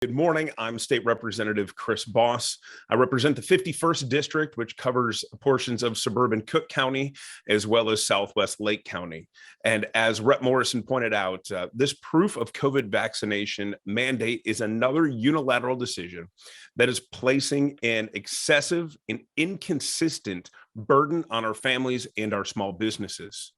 Good morning. I'm State Representative Chris Boss. I represent the 51st District, which covers portions of suburban Cook County, as well as Southwest Lake County. And as Rep. Morrison pointed out, this proof of COVID vaccination mandate is another unilateral decision that is placing an excessive and inconsistent burden on our families and our small businesses.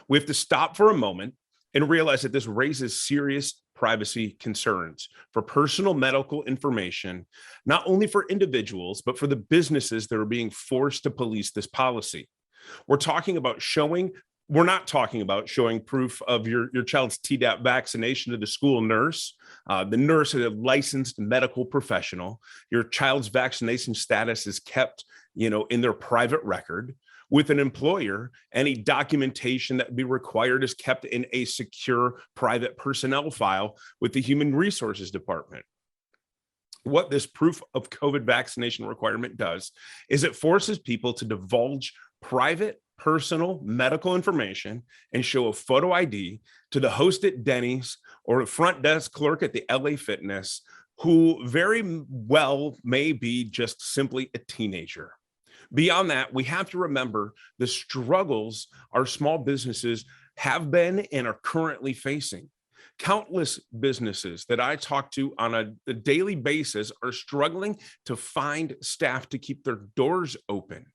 We have to stop for a moment and realize that this raises serious privacy concerns for personal medical information, not only for individuals, but for the businesses that are being forced to police this policy. We're not talking about showing proof of your child's Tdap vaccination to the school nurse. The nurse is a licensed medical professional. Your child's vaccination status is kept, in their private record. With an employer, any documentation that would be required is kept in a secure private personnel file with the Human Resources Department. What this proof of COVID vaccination requirement does is it forces people to divulge private, personal medical information and show a photo ID to the host at Denny's or the front desk clerk at the LA Fitness, who very well may be just simply a teenager. Beyond that, we have to remember the struggles our small businesses have been and are currently facing. Countless businesses that I talk to on a daily basis are struggling to find staff to keep their doors open.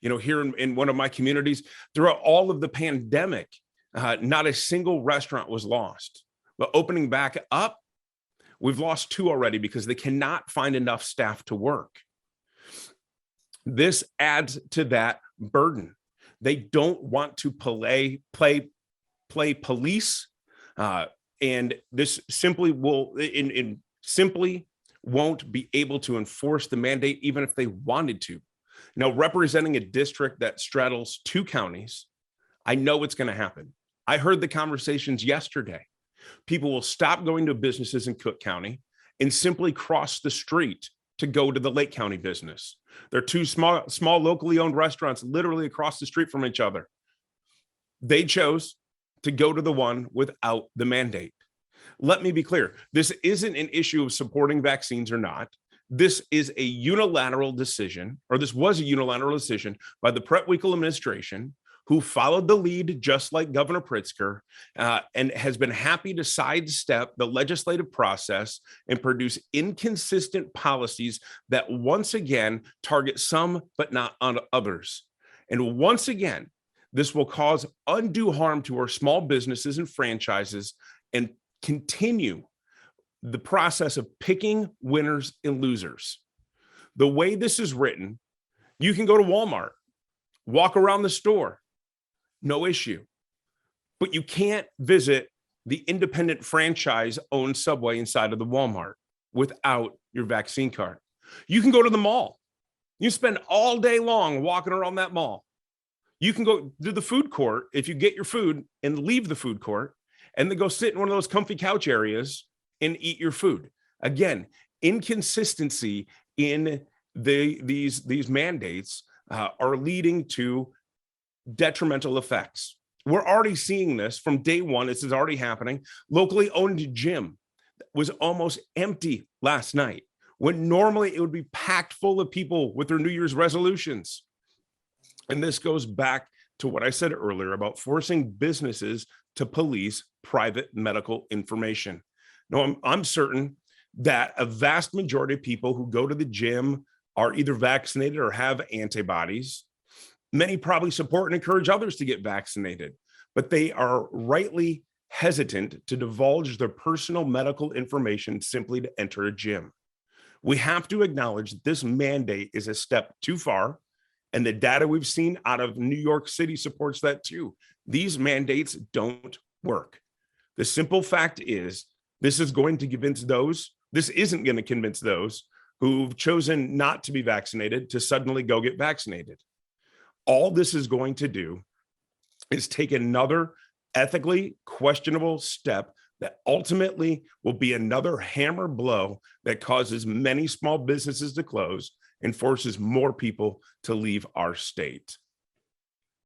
Here in one of my communities, throughout all of the pandemic, not a single restaurant was lost. But opening back up, we've lost 2 already because they cannot find enough staff to work. This adds to that burden. They don't want to play police, and this simply simply won't be able to enforce the mandate even if they wanted to. Now, representing a district that straddles 2 counties, I know it's going to happen. I heard the conversations yesterday. People will stop going to businesses in Cook County and simply cross the street to go to the Lake County business. They're 2 small locally owned restaurants literally across the street from each other. They chose to go to the one without the mandate. Let me be clear. This isn't an issue of supporting vaccines or not. This is a unilateral decision, or this was a unilateral decision by the Pratt-Winkle administration, who followed the lead just like Governor Pritzker, and has been happy to sidestep the legislative process and produce inconsistent policies that once again target some but not on others. And once again, this will cause undue harm to our small businesses and franchises and continue the process of picking winners and losers. The way this is written, you can go to Walmart, walk around the store, no issue. But you can't visit the independent franchise-owned Subway inside of the Walmart without your vaccine card. You can go to the mall. You spend all day long walking around that mall. You can go to the food court if you get your food and leave the food court and then go sit in one of those comfy couch areas and eat your food. Again, inconsistency in these mandates are leading to detrimental effects. We're already seeing this from day one. This is already happening. Locally owned gym was almost empty last night when normally it would be packed full of people with their New Year's resolutions. And this goes back to what I said earlier about forcing businesses to police private medical information. Now, I'm certain that a vast majority of people who go to the gym are either vaccinated or have antibodies. Many probably support and encourage others to get vaccinated, but they are rightly hesitant to divulge their personal medical information simply to enter a gym. We have to acknowledge that this mandate is a step too far, and the data we've seen out of New York City supports that too. These mandates don't work. The simple fact is, this isn't going to convince those who've chosen not to be vaccinated to suddenly go get vaccinated. All this is going to do is take another ethically questionable step that ultimately will be another hammer blow that causes many small businesses to close and forces more people to leave our state.